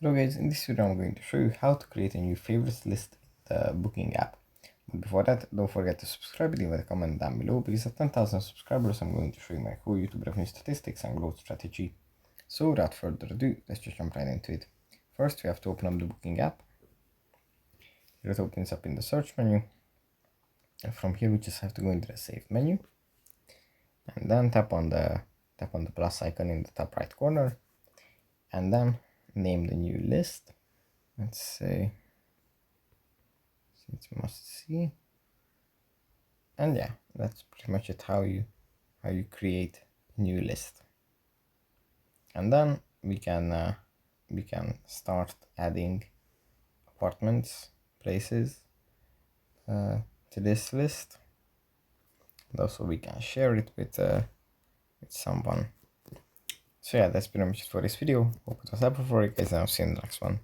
Hello guys, in this video I'm going to show you how to create a new favorites list in the Booking app. But before that, don't forget to subscribe, leave a comment down below, because at 10,000 subscribers I'm going to show you my cool YouTube revenue statistics and growth strategy. So without further ado, let's just jump right into it. First we have to open up the Booking app. Here it opens up in the search menu. And from here we just have to go into the save menu. And then tap on the plus icon in the top right corner. And then name the new list. Let's say it's must see. And yeah, that's pretty much it, how you create a new list. And then we can start adding apartments, places to this list. And also we can share it with someone. So yeah, that's pretty much it for this video. Hope it was helpful for you guys, and I'll see you in the next one.